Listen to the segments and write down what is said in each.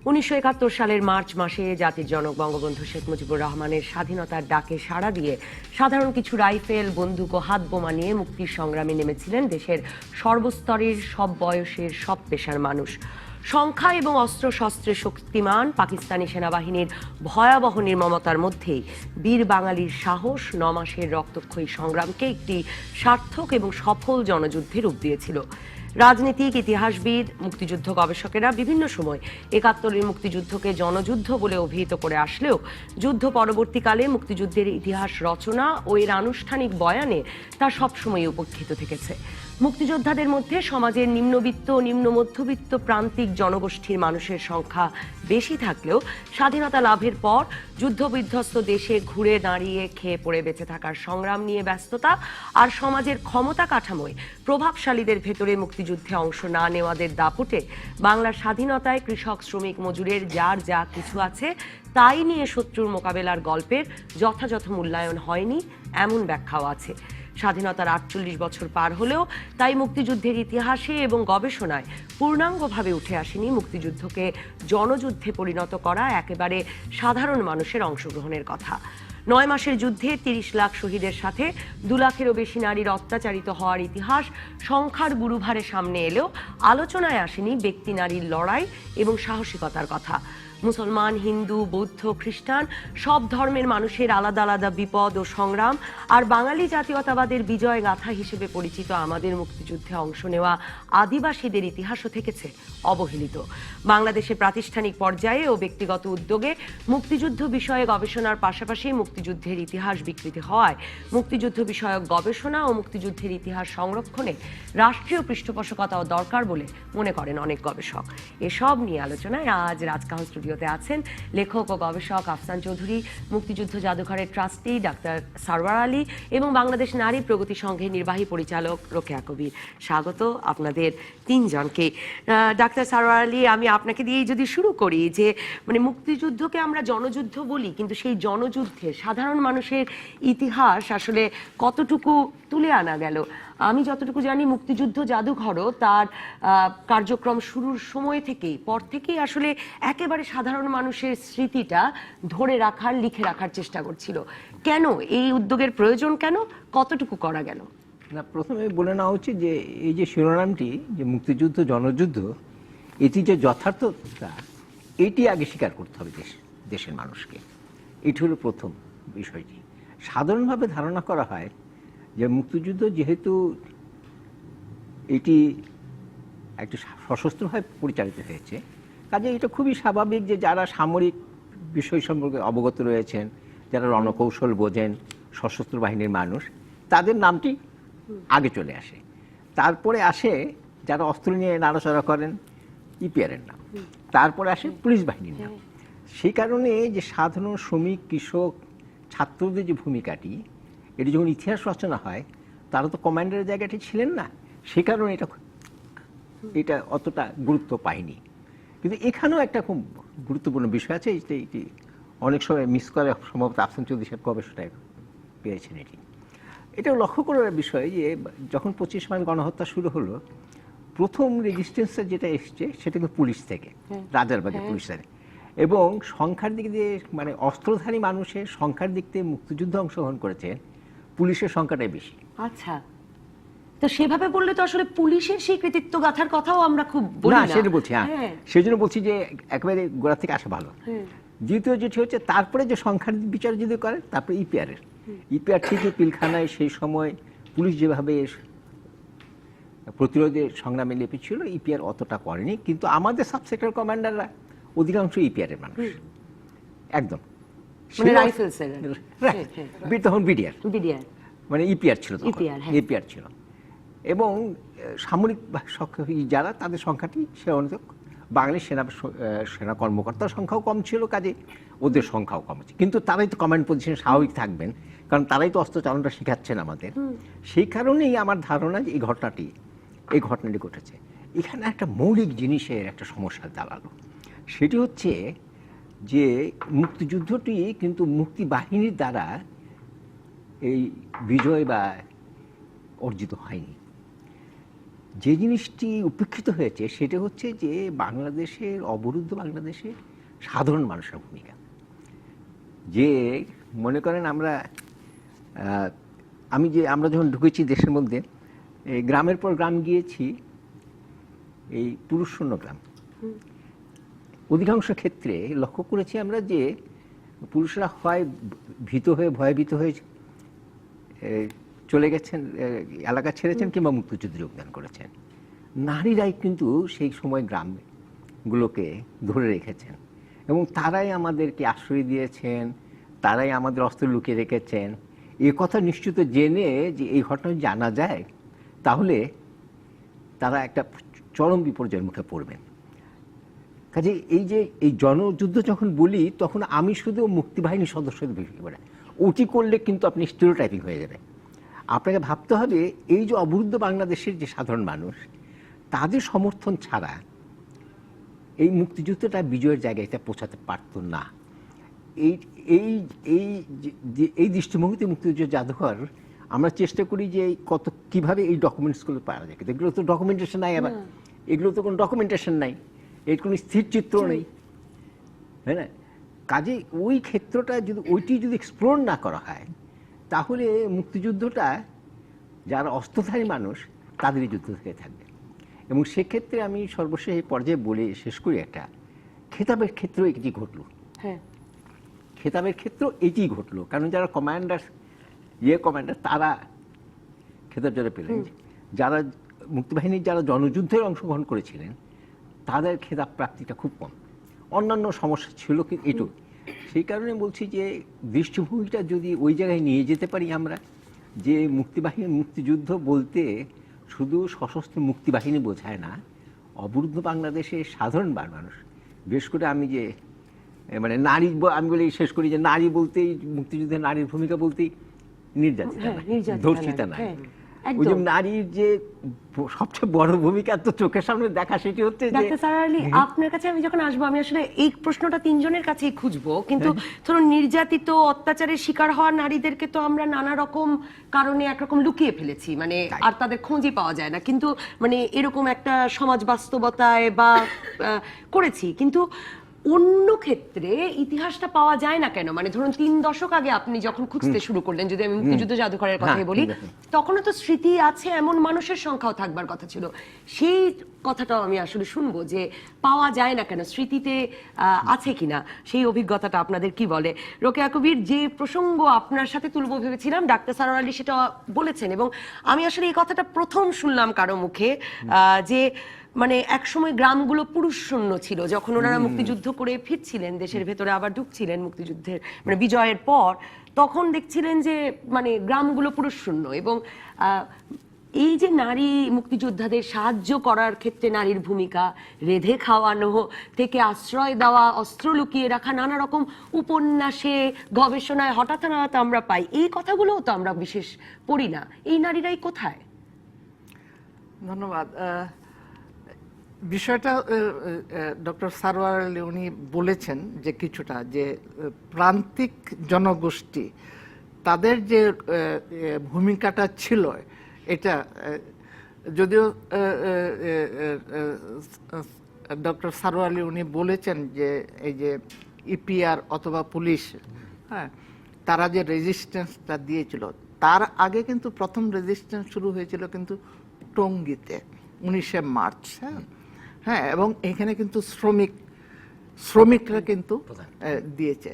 1971 সালের মার্চ মাসে জাতির জনক বঙ্গবন্ধু শেখ মুজিবুর রহমানের স্বাধীনতার ডাকে সাড়া দিয়ে সাধারণ কিছু রাইফেল, বন্দুক ও হাত বোমা নিয়ে মুক্তির সংগ্রামে নেমেছিলেন দেশের সর্বস্তরের, সব বয়সের, সব পেশার মানুষ। সংখ্যা এবং অস্ত্রশস্ত্রে শক্তিমান পাকিস্তানি সেনাবাহিনীর ভয়াবহ নির্মমতার মধ্যেই বীর বাঙালির সাহস 9 মাসের রক্তক্ষয়ী সংগ্রামকে একটি সার্থক এবং সফল জনযুদ্ধে রূপ দিয়েছিল। রাজনীতিক, ইতিহাসবিদ, মুক্তিযুদ্ধ গবেষকেরা বিভিন্ন সময় 71-এর মুক্তিযুদ্ধকে জনযুদ্ধ বলে অভিহিত করে আসলেও যুদ্ধ পরবর্তীকালে মুক্তিযুদ্ধের ইতিহাস রচনা ও এর আনুষ্ঠানিক বয়ানে তা সবসময় উপেক্ষিত থেকেছে। মুক্তিযোদ্ধাদের মধ্যে সমাজের নিম্নবিত্ত, নিম্ন মধ্যবিত্ত প্রান্তিক জনগোষ্ঠীর মানুষের সংখ্যা বেশি থাকলেও স্বাধীনতা লাভের পর যুদ্ধবিধ্বস্ত দেশে ঘুরে দাঁড়িয়ে খেয়ে পড়ে বেঁচে থাকার সংগ্রাম নিয়ে ব্যস্ততা আর সমাজের ক্ষমতা কাঠামোয় প্রভাবশালীদের ভেতরে মুক্তিযুদ্ধে অংশ না নেওয়াদের দাপটে বাংলার স্বাধীনতায় কৃষক, শ্রমিক, মজুরের যার যা কিছু আছে তাই নিয়ে শত্রুর মোকাবেলার গল্পের যথাযথ মূল্যায়ন হয়নি, এমন ব্যাখ্যাও আছে। স্বাধীনতার 48 বছর পার হলেও তাই মুক্তিযুদ্ধের ইতিহাসে এবং গবেষণায় পূর্ণাঙ্গভাবে উঠে আসেনি মুক্তিযুদ্ধকে জনযুদ্ধে পরিণত করা একেবারে সাধারণ মানুষের অংশগ্রহণের কথা। 9 মাসের যুদ্ধে 30 লাখ শহীদের সাথে 2 লাখেরও বেশি নারীর অত্যাচারিত হওয়ার ইতিহাস সংখ্যার গুরুভারে সামনে এলেও আলোচনায় আসেনি ব্যক্তি নারীর লড়াই এবং সাহসিকতার কথা। মুসলমান, হিন্দু, বৌদ্ধ, খ্রিস্টান সব ধর্মের মানুষের আলাদা আলাদা বিপদ ও সংগ্রাম আর বাঙালি জাতীয়তাবাদের বিজয় গাথা হিসেবে পরিচিত আমাদের মুক্তিযুদ্ধে অংশ নেওয়া আদিবাসীদের ইতিহাসও থেকেছে অবহেলিত। বাংলাদেশে প্রাতিষ্ঠানিক পর্যায়ে ও ব্যক্তিগত উদ্যোগে মুক্তিযুদ্ধ বিষয়ে গবেষণার পাশাপাশি মুক্তিযুদ্ধের ইতিহাস বিকৃতি হওয়ায় মুক্তিযুদ্ধ বিষয়ক গবেষণা ও মুক্তিযুদ্ধের ইতিহাস সংরক্ষণে রাষ্ট্রীয় পৃষ্ঠপোষকতাও দরকার বলে মনে করেন অনেক গবেষক। এসব নিয়ে আলোচনায় আজ রাজকাহন স্টুডিওতে আছেন লেখক ও গবেষক আফসান চৌধুরী, মুক্তিযুদ্ধ জাদুঘরের ট্রাস্টি ডাক্তার সারওয়ার আলী এবং বাংলাদেশ নারী প্রগতি সংঘের নির্বাহী পরিচালক রোকেয়া কবির। স্বাগত আপনাদের তিনজনকে। ডাক্তার সারওয়ার আলী, আমি আপনাকে দিয়েই যদি শুরু করি যে মানে মুক্তিযুদ্ধকে আমরা জনযুদ্ধ বলি, কিন্তু সেই জনযুদ্ধে সাধারণ মানুষের ইতিহাস আসলে কতটুকু তুলে আনা গেল? আমি যতটুকু জানি মুক্তিযুদ্ধ জাদুঘরও তার কার্যক্রম শুরুর সময় পর থেকেই আসলে একেবারে সাধারণ মানুষের স্মৃতিটা ধরে রাখার, লিখে রাখার চেষ্টা করছিল। কেন এই উদ্যোগের প্রয়োজন, কেন, কতটুকু করা গেল? না, প্রথমে বলে নেওয়া উচিত যে এই যে শিরোনামটি যে মুক্তিযুদ্ধ জনযুদ্ধ, এটি যে যথার্থতা এটি আগে স্বীকার করতে হবে দেশের মানুষকে। এটি হলো প্রথম বিষয়টি। সাধারণভাবে ধারণা করা হয় যে মুক্তিযুদ্ধ যেহেতু এটি একটা সশস্ত্রভাবে পরিচালিত হয়েছে, কাজে এটা খুবই স্বাভাবিক যে যারা সামরিক বিষয় সম্পর্কে অবগত রয়েছেন, যারা রণকৌশল বোঝেন, সশস্ত্র বাহিনীর মানুষ, তাদের নামটি আগে চলে আসে। তারপরে আসে যারা অস্ত্র নিয়ে নাড়াচড়া করেন, ইপিআরের নাম। তারপরে আসে পুলিশ বাহিনীর নাম। সেই কারণে যে সাধারণ শ্রমিক, কৃষক, ছাত্রদের যে ভূমিকাটি, এটি যখন ইতিহাস রচনা হয় তারা তো কমান্ডারের জায়গাটি ছিলেন না, সে কারণে এটা অতটা গুরুত্ব পায়নি। কিন্তু এখানেও একটা খুব গুরুত্বপূর্ণ বিষয় আছে, এটি অনেক সময় মিস করে, সম্ভবত আফসান চৌধুরী সাহেব গবেষণায় পেয়েছেন। এটাও লক্ষ্য করার বিষয় যে যখন 25 মার্চ গণহত্যা শুরু হলো, প্রথম রেজিস্ট্যান্সটা যেটা এসছে সেটা কিন্তু পুলিশ থেকে, রাজারবাগের পুলিশ থেকে, এবং সংখ্যার দিক দিয়ে মানে অস্ত্রধারী মানুষের সংখ্যার দিক দিয়ে মুক্তিযুদ্ধে অংশগ্রহণ করেছে পুলিশের সংখ্যাটাই বেশি। আচ্ছা, তো সেভাবে বললে তো আসলে পুলিশের সেই কৃতিত্ব গাথার কথাও আমরা খুব বলি না। সেটা বলছি, হ্যাঁ, সেই জন্য বলছি যে একেবারে গোড়া থেকে আসা ভালো। দ্বিতীয় যেটি হচ্ছে, তারপরে যে সংখ্যার বিচার যদি করে, তারপরে ইপিআর ঠিকই পিলখানায় সেই সময় পুলিশ যেভাবে প্রতিরোধের সংগ্রামে লেপেছিল, ইপিআর অতটা করেনি। কিন্তু আমাদের সাব সেক্টর কমান্ডাররা অধিকাংশ ইপিআরের মানুষ, একদম তখন বিডিআর মানে ইপিআর ছিল, ইপিআর ছিল। এবং সামরিক যারা, তাদের সংখ্যাটি সে অনুযায়ী বাঙালি সেনা কর্মকর্তার সংখ্যাও কম ছিল, কাজে ওদের সংখ্যাও কম আছে। কিন্তু তারাই তো কমান্ড পজিশনে স্বাভাবিক থাকবেন, কারণ তারাই তো অস্ত্র চালনটা শেখাচ্ছেন আমাদের। সেই কারণেই আমার ধারণা যে এই ঘটনাটি ঘটেছে। এখানে একটা মৌলিক জিনিসের একটা সমস্যা দাঁড়ালো, সেটি হচ্ছে যে মুক্তিযুদ্ধটি কিন্তু মুক্তি বাহিনীর দ্বারা এই বিজয় বা অর্জিত হয়নি। যে জিনিসটি উপেক্ষিত হয়েছে সেটা হচ্ছে যে বাংলাদেশের অবরুদ্ধ বাংলাদেশের সাধারণ মানুষের ভূমিকা। যে মনে করেন আমরা যখন ঢুকেছি দেশের মধ্যে, গ্রামের পর গ্রাম গিয়েছি, এই পুরুষ শূন্য গ্রাম। অধিকাংশ ক্ষেত্রে লক্ষ্য করেছি আমরা যে পুরুষরা হয় ভয়ভীত হয়ে চলে গেছেন, এলাকা ছেড়েছেন, কিংবা মুক্তিযুদ্ধে যোগদান করেছেন। নারীরাই কিন্তু সেই সময় গ্রামগুলোকে ধরে রেখেছেন এবং তারাই আমাদেরকে আশ্রয় দিয়েছেন, তারাই আমাদের অস্ত্র লুকিয়ে রেখেছেন। এ কথা নিশ্চিত জেনে যে এই ঘটনা জানা যায়, তাহলে তারা একটা চরম বিপর্যয়ের মুখে পড়বেন। কাজে এই জনযুদ্ধ যখন বলি, তখন আমি শুধু মুক্তিবাহিনীর সদস্যদের বিষয় বলে, ওটি করলে কিন্তু আপনি স্টিরিওটাইপিং হয়ে যাবে। আপনাকে ভাবতে হবে এই যে অবরুদ্ধ বাংলাদেশের যে সাধারণ মানুষ, তাদের সমর্থন ছাড়া এই মুক্তিযুদ্ধটা বিজয়ের জায়গায় পৌঁছাতে পারত না। এই দৃষ্টিভঙ্গিতে মুক্তিযুদ্ধ জাদুঘর আমরা চেষ্টা করি যে কিভাবে এই ডকুমেন্টসগুলো পাওয়া যায়। এগুলো তো ডকুমেন্টেশন নাই, আবার এগুলো তো কোনো ডকুমেন্টেশন নাই, এর কোনো স্থির চিত্র নেই, তাই না? কাজে ওই ক্ষেত্রটা ওইটি যদি এক্সপ্লোর না করা হয়, তাহলে মুক্তিযুদ্ধটা যারা অস্ত্রধারী মানুষ তাদেরই যুদ্ধ থেকে থাকবে। এবং সেক্ষেত্রে আমি সর্বশেষ এই পর্যায়ে বলে শেষ করি, একটা খেতাবের ক্ষেত্রেও এটি ঘটল। হ্যাঁ, খেতাবের ক্ষেত্রেও এটি ঘটলো, কারণ যারা কমান্ডার তারা খেতাব যারা পেলেন, যারা মুক্তিবাহিনীর যারা জনযুদ্ধের অংশগ্রহণ করেছিলেন তাদের খেতাব প্রাপ্তিটা খুব কম। অন্যান্য সমস্যা ছিল কিন্তু এটুকু। সেই কারণে বলছি যে দৃষ্টিভঙ্গিটা যদি ওই জায়গায় নিয়ে যেতে পারি আমরা, যে মুক্তিযুদ্ধ বলতে শুধু সশস্ত্র মুক্তিবাহিনী বোঝায় না, অবরুদ্ধ বাংলাদেশের সাধারণ মানুষ, বিশেষ করে আমি বলি শেষ করি যে নারী বলতেই, মুক্তিযুদ্ধে নারীর ভূমিকা বলতেই নির্যাতিতা, ধর্ষিতা না, ওই যে নারীর যে সবচেয়ে বড় ভূমিকা তো চোখের সামনে দেখা, সেটি হচ্ছে ডাক্তার সারা আলী, আপনার কাছে আমি যখন আসবো, আমি আসলে এই প্রশ্নটা তিনজনের কাছেই খুঁজবো। কিন্তু ধরুন, নির্যাতিত, অত্যাচারের শিকার হওয়া নারীদেরকে তো আমরা নানা রকম কারণে একরকম লুকিয়ে ফেলেছি, আর তাদের খোঁজই পাওয়া যায় না, কিন্তু এরকম একটা সমাজ বাস্তবতায় বা করেছি। কিন্তু অন্য ক্ষেত্রে ইতিহাসটা পাওয়া যায় না কেন? ধরুন 3 দশক আগে আপনি যখন খুঁজতে শুরু করলেন, যদি আমি মুক্তিযুদ্ধ জাদুঘরের কথাই বলি, তখনও তো স্মৃতি আছে, এমন মানুষের সংখ্যাও থাকবার কথা ছিল। সেই কথাটাও আমি আসলে শুনবো যে পাওয়া যায় না কেন, স্মৃতিতে আছে কিনা, সেই অভিজ্ঞতাটা আপনাদের কি বলে? রোকেয়া কবির, যে প্রসঙ্গ আপনার সাথে তুলবো ভেবেছিলাম, ডাক্তার সারোয়ার আলী সেটা বলেছেন, এবং আমি আসলে এই কথাটা প্রথম শুনলাম কারো মুখে, যে এক সময় গ্রামগুলো পুরুষ শূন্য ছিল, যখন ওনারা মুক্তিযুদ্ধ করে ফিরছিলেন, দেশের ভেতরে আবার ঢুকছিলেন মুক্তিযুদ্ধের বিজয়ের পর, তখন দেখছিলেন যে গ্রামগুলো পুরুষ শূন্য। এবং এই যে নারী মুক্তিযোদ্ধাদের সাহায্য করার ক্ষেত্রে নারীর ভূমিকা, রেঁধে খাওয়ানো থেকে আশ্রয় দেওয়া, অস্ত্র লুকিয়ে রাখা, নানা রকম উপন্যাসে, গবেষণায় হঠাৎ আমরা পাই, এই কথাগুলোও তো আমরা বিশেষ পড়ি না। এই নারীরাই কোথায়? ধন্যবাদ। বিষয়টা ডক্টর সারোয়ার আলী উনি বলেছেন যে কিছুটা, যে প্রান্তিক জনগোষ্ঠী তাদের যে ভূমিকাটা ছিল, এটা যদিও ডক্টর সারোয়ার আলী উনি বলেছেন যে এই যে ইপিআর অথবা পুলিশ, হ্যাঁ, তারা যে রেজিস্ট্যান্সটা দিয়েছিল, তার আগে কিন্তু প্রথম রেজিস্ট্যান্স শুরু হয়েছিল কিন্তু টঙ্গীতে 19শে মার্চ। হ্যাঁ, এবং এখানে কিন্তু শ্রমিকরা কিন্তু দিয়েছে।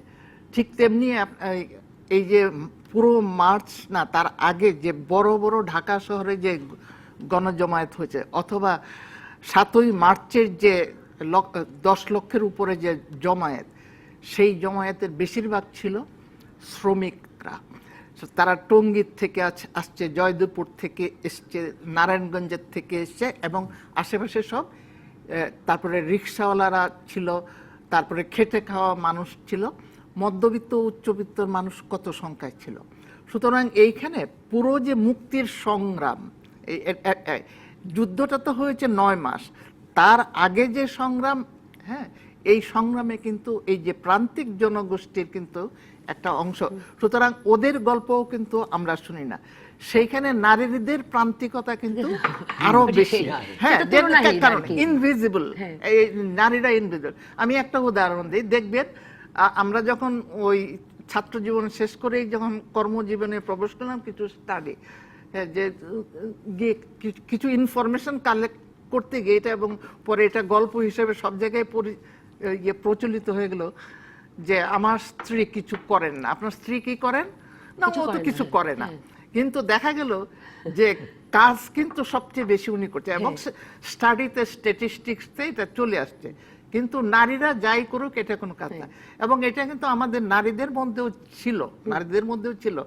ঠিক তেমনি এই যে পুরো মার্চ না, তার আগে যে বড় বড় ঢাকা শহরে যে গণজমায়েত হয়েছে, অথবা 7ই মার্চের যে 10 লক্ষের উপরে যে জমায়েত, সেই জমায়েতের বেশিরভাগ ছিল শ্রমিকরা। তারা টঙ্গীর থেকে আসছে, জয়দেবপুর থেকে এসছে, নারায়ণগঞ্জের থেকে এসছে, এবং আশেপাশে সব, তারপরে রিক্সাওয়ালারা ছিল, তারপরে খেটে খাওয়া মানুষ ছিল, মধ্যবিত্ত উচ্চবিত্তর মানুষ কত সংখ্যায় ছিল। সুতরাং এইখানে পুরো যে মুক্তির সংগ্রাম, যুদ্ধটা তো হয়েছে 9 মাস, তার আগে যে সংগ্রাম, হ্যাঁ, এই সংগ্রামে কিন্তু এই যে প্রান্তিক জনগোষ্ঠীর কিন্তু একটা অংশ। সুতরাং ওদের গল্পও কিন্তু আমরা শুনি না। সেইখানে নারীদের প্রান্তিকতা কিন্তু আরো বেশি। হ্যাঁ, সেটা তুলনাহীন কারণ আর কি। ইনভিজিবল, হ্যাঁ। এই নারীরা ইনভিজিবল। আমি একটা উদাহরণ দিই, দেখবেন আমরা যখন ওই ছাত্র জীবন শেষ করেই যখন কর্মজীবনে প্রবেশ করলাম, কিছু স্টাডি যে গিয়ে কিছু ইনফরমেশন কালেক্ট করতে গিয়ে এটা, এবং পরে এটা গল্প হিসেবে সব জায়গায় প্রচলিত হয়ে গেল যে আমার স্ত্রী কিছু করেন না। আপনার স্ত্রী কি করেন না? ও তো কিছু করে না, কিন্তু দেখা গেল যে কাজ কিন্তু সবচেয়ে বেশি উনি করছে, এবং স্টাডিতে স্ট্যাটিস্টিক্সতে এটা চলে আসছে। কিন্তু নারীরা যাই করুক এটা কোনো কাজ না। এবং এটা কিন্তু আমাদের নারীদের মধ্যেও ছিল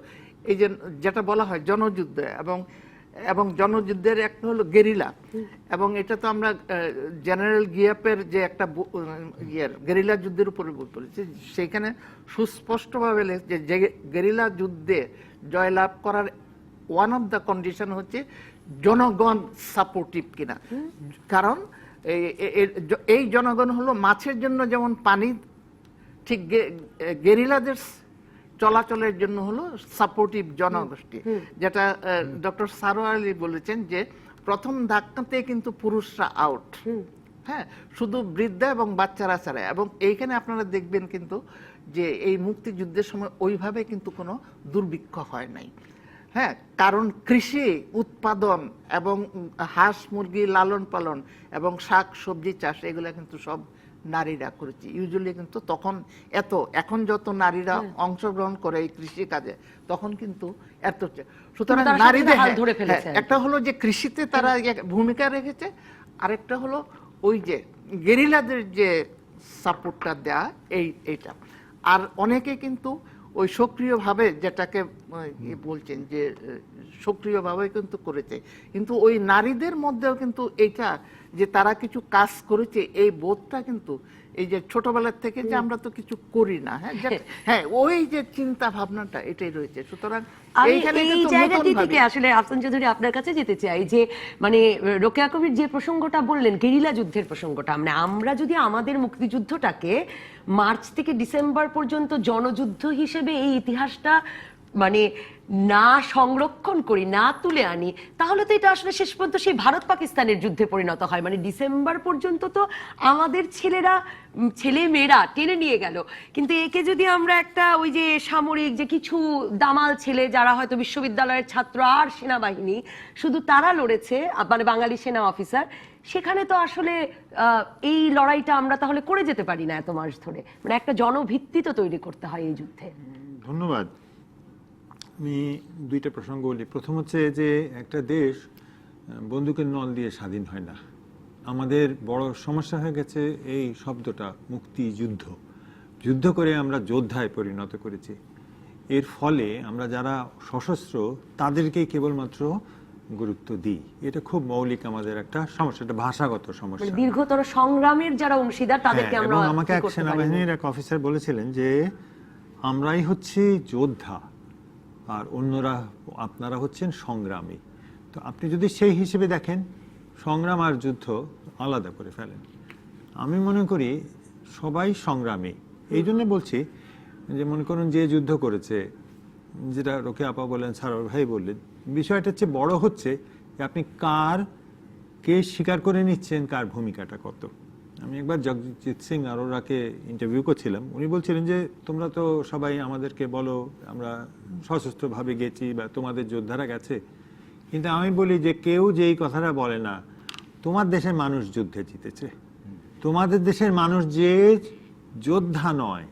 এই যে যেটা বলা হয় জনযুদ্ধ, এবং জনযুদ্ধের একটা হলো গেরিলা, এবং এটা তো আমরা জেনারেল গিয়াপের যে একটা গেরিলা যুদ্ধের উপরে বলেছি, সেইখানে সুস্পষ্টভাবে যে গেরিলা যুদ্ধে জয়লাভ করার ওয়ান অফ দ্য কন্ডিশন হচ্ছে জনগণ সাপোর্টিভ কিনা। কারণ এই জনগণ হলো মাছের জন্য যেমন পানি, ঠিক গেরিলাদের চলাচলের জন্য হলো সাপোর্টিভ জনগোষ্ঠী। যেটা ডক্টর সারোয়ার আলী বলেছেন যে প্রথম ধাক্কাতে কিন্তু পুরুষরা আউট, হ্যাঁ, শুধু বৃদ্ধা এবং বাচ্চারা ছাড়া। এবং এইখানে আপনারা দেখবেন কিন্তু যে এই মুক্তিযুদ্ধের সময় ওইভাবে কিন্তু কোনো দুর্ভিক্ষ হয় নাই। হ্যাঁ, কারণ কৃষি উৎপাদন এবং হাঁস মুরগি লালন পালন এবং শাক সবজি চাষ এগুলো কিন্তু সব নারীরা করেছে ইউজুয়ালি। কিন্তু তখন এখন যত নারীরা অংশগ্রহণ করে এই কৃষি কাজে, তখন কিন্তু এত। সুতরাং নারীদের একটা হলো যে কৃষিতে তারা ভূমিকা রেখেছে, আরেকটা হলো ওই যে গেরিলাদের যে সাপোর্টটা দেয়া এইটা। আর অনেকে কিন্তু ওই সক্রিয়ভাবে, যেটাকে বলছেন যে সক্রিয়ভাবে কিন্তু করেছে। কিন্তু ওই নারীদের মধ্যেও কিন্তু এইটা যে তারা কিছু কাজ করেছে, এই বোধটা কিন্তু এই যে ছোটবেলার থেকে যে আমরা তো কিছু করি না, হ্যাঁ, ওই যে চিন্তা ভাবনাটা এটাই রয়েছে। সুতরাং এইখানে এই জায়গাটি থেকে আসলে আফসান চৌধুরী আপনার কাছে যেতে চাই যে মানে রোকেয়া কবির যে প্রসঙ্গটা বললেন, গেরিলা যুদ্ধের প্রসঙ্গটা, মানে আমরা যদি আমাদের মুক্তিযুদ্ধটাকে মার্চ থেকে ডিসেম্বর পর্যন্ত জনযুদ্ধ হিসেবে এই ইতিহাসটা মানে না সংরক্ষণ করি, না তুলে আনি, তাহলে তো এটা আসলে শেষ পর্যন্ত সেই ভারত পাকিস্তানের যুদ্ধে পরিণত হয়। মানে ডিসেম্বর পর্যন্ত তো আমাদের ছেলে মেয়েরা টেনে নিয়ে গেল, কিন্তু একে যদি আমরা একটা ওই যে সামরিক যে কিছু দামাল ছেলে যারা হয়তো বিশ্ববিদ্যালয়ের ছাত্র আর সেনাবাহিনী শুধু তারা লড়েছে, মানে বাঙালি সেনা অফিসার, সেখানে তো আসলে এই লড়াইটা আমরা তাহলে করে যেতে পারি না এত মাস ধরে। মানে একটা জনভিত্তি তো তৈরি করতে হয় এই যুদ্ধে। ধন্যবাদ। আমি দুইটা প্রসঙ্গ বলি। প্রথম হচ্ছে যে একটা দেশ বন্দুকের নল দিয়ে স্বাধীন হয় না। আমাদের বড় সমস্যা হয়ে গেছে এই শব্দটা মুক্তিযুদ্ধ। যুদ্ধ করে আমরা যোদ্ধায় পরিণত করেছি। এর ফলে আমরা যারা সশস্ত্র তাদেরকেই কেবলমাত্র গুরুত্ব দিই। এটা খুব মৌলিক আমাদের একটা সমস্যা, এটা ভাষাগত সমস্যা। দীর্ঘতর সংগ্রামের যারা অংশীদার তাদেরকে আমরা এবং আমাকে এক সেনাবাহিনীর এক অফিসার বলেছিলেন যে আমরাই হচ্ছি যোদ্ধা আর অন্যরা আপনারা হচ্ছেন সংগ্রামী। তো আপনি যদি সেই হিসেবে দেখেন, সংগ্রাম আর যুদ্ধ আলাদা করে ফেলেন। আমি মনে করি সবাই সংগ্রামী। এই জন্য বলছি যে মনে করুন যে যুদ্ধ করেছে, যেটা রোকেয়া আপা বললেন, সারোয়ার ভাই বললেন, বিষয়টা হচ্ছে বড় হচ্ছে যে আপনি কে স্বীকার করে নিচ্ছেন, কার ভূমিকাটা কত। আমি একবার জগজিৎ সিং আরোরাকে ইন্টারভিউ করছিলাম। উনি বলছিলেন যে তোমরা তো সবাই আমাদেরকে বলো আমরা সশস্ত্রভাবে গেছি বা তোমাদের যোদ্ধারা গেছে, কিন্তু আমি বলি যে কেউ যেই কথাটা বলে না তোমার দেশের মানুষ যুদ্ধে জিতেছে, তোমাদের দেশের মানুষ যে যোদ্ধা নয়,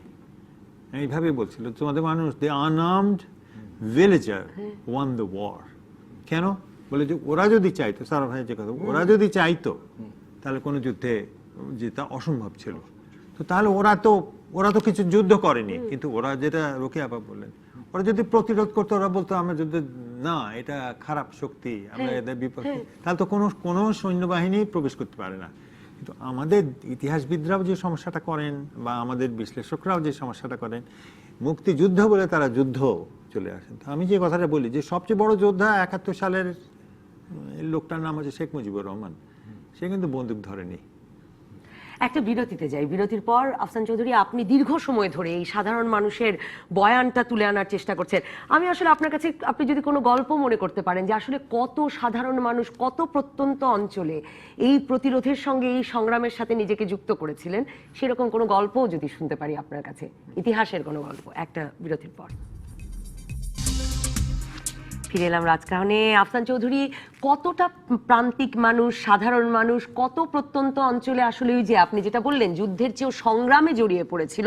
এইভাবে বলছিল, তোমাদের মানুষ the unarmed villager won the war. কেন বলে যে ওরা যদি চাইতো, সারা ভাই যে কথা, ওরা যদি চাইতো তাহলে কোনো যুদ্ধে যেটা অসম্ভব ছিল। তো তাহলে ওরা তো কিছু যুদ্ধ করেনি, কিন্তু ওরা যেটা রোকেয়া আপা বললেন, ওরা যদি প্রতিরোধ করতো, ওরা বলতো আমরা যুদ্ধ না, এটা খারাপ শক্তি, আমরা এদের বিপক্ষে, তাহলে তো কোনো সৈন্যবাহিনী প্রবেশ করতে পারে না। কিন্তু আমাদের ইতিহাসবিদরাও যে সমস্যাটা করেন বা আমাদের বিশ্লেষকরাও যে সমস্যাটা করেন, মুক্তিযুদ্ধ বলে তারা যুদ্ধ চলে আসেন। তো আমি যে কথাটা বলি যে সবচেয়ে বড় যোদ্ধা ৭১ সালের লোকটার নাম হচ্ছে শেখ মুজিবুর রহমান। সে কিন্তু বন্দুক ধরেনি। একটা বিরতিতে যাই, বিরতির পর আফসান চৌধুরী আপনি দীর্ঘ সময় ধরে এই সাধারণ মানুষের বয়ানটা তুলে আনার চেষ্টা করছেন। আমি আসলে আপনার কাছে, আপনি যদি কোনো গল্প মনে করতে পারেন যে আসলে কত সাধারণ মানুষ কত প্রত্যন্ত অঞ্চলে এই প্রতিরোধের সঙ্গে এই সংগ্রামের সাথে নিজেকে যুক্ত করেছিলেন, সেরকম কোনো গল্পও যদি শুনতে পারি আপনার কাছে, ইতিহাসের কোনো গল্প, একটা বিরতির পর ফিরে এলাম রাজকাহনে। আফসান চৌধুরী, কতটা প্রান্তিক মানুষ, সাধারণ মানুষ কত প্রত্যন্ত অঞ্চলে আসলে ওই যে আপনি যেটা বললেন যুদ্ধের চেয়েও সংগ্রামে জড়িয়ে পড়েছিল,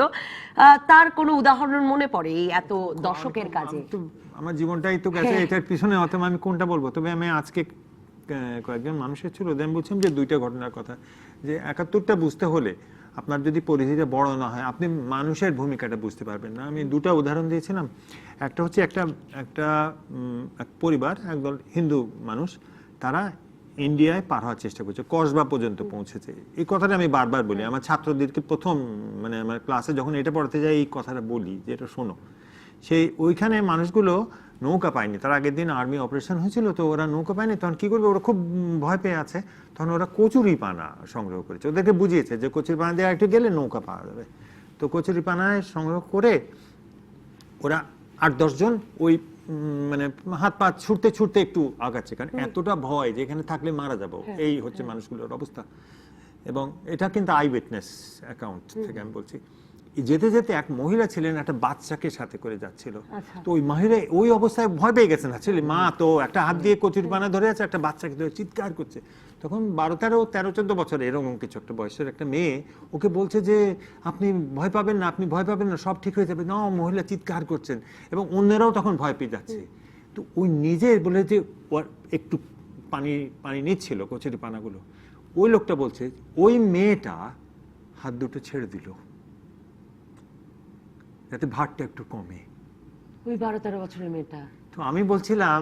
তার কোনো উদাহরণ মনে পড়ে এই এত দশকের কাজে? আমার জীবনটাই তো গেছে এটার পিছনে, অথবা আমি কোনটা বলবো। তবে আমি আজকে কয়েকজন মানুষের ছিল, আমি বলছিলাম যে দুইটা ঘটনার কথা, যে ৭১টা বুঝতে হলে আপনার যদি পরিধিটা বড় না হয় আপনি মানুষের ভূমিকাটা বুঝতে পারবেন না। আমি দুটা উদাহরণ দিয়েছিলাম। একটা হচ্ছে একটা পরিবার, একদল হিন্দু মানুষ, তারা ইন্ডিয়ায় পার হওয়ার চেষ্টা করছে, কসবা পর্যন্ত পৌঁছেছে। এই কথাটা আমি বারবার বলি আমার ছাত্রদেরকে, প্রথম মানে আমার ক্লাসে যখন এটা পড়াতে যাই এই কথাটা বলি যে এটা শোনো। সেই ওইখানে মানুষগুলো নৌকা পায়নি, তার আগের দিন আর্মি অপারেশন হয়েছিল, তো ওরা নৌকা পায়নি। তখন কি করবে, ওরা খুব ভয় পেয়ে আছে, তখন ওরা কচুরি পানা সংগ্রহ করেছে। ওদেরকে বুঝিয়েছে যে কচুরি পানা দিয়ে একটু গেলে নৌকা পাওয়া যাবে। তো কচুরি পানায় সংগ্রহ করে ওরা ৮-১০ জন ওই মানে হাত পা ছুটতে ছুটতে একটু আগাচ্ছে, কারণ এতটা ভয় যে এখানে থাকলে মারা যাবো, এই হচ্ছে মানুষগুলোর অবস্থা। এবং এটা কিন্তু আই উইটনেস অ্যাকাউন্ট থেকে আমি বলছি। যেতে যেতে এক মহিলা ছিলেন, একটা বাচ্চাকে সাথে করে যাচ্ছিল। তো ওই মহিলা ওই অবস্থায় ভয় পেয়ে গেছেন আসলে, মা তো একটা হাত দিয়ে কচুরি পানা ধরে আছে, একটা বাচ্চাকে ধরে চিৎকার করছে। তখন ১২-১৩ বছর এরকম কিছু একটা বয়সের একটা মেয়ে ওকে বলছে যে আপনি ভয় পাবেন না, আপনি ভয় পাবেন না, সব ঠিক হয়ে যাবে। না, মহিলা চিৎকার করছেন এবং অন্যরাও তখন ভয় পেয়ে যাচ্ছে। তো ওই নিজে বলে যে একটু পানি নিচ্ছিল কচুরি পানাগুলো, ওই লোকটা বলছে ওই মেয়েটা হাত দুটো ছেড়ে দিল যাতে ভারটা একটু কমে। ওই ১২-১৩ বছরের মেয়েটা। তো আমি বলছিলাম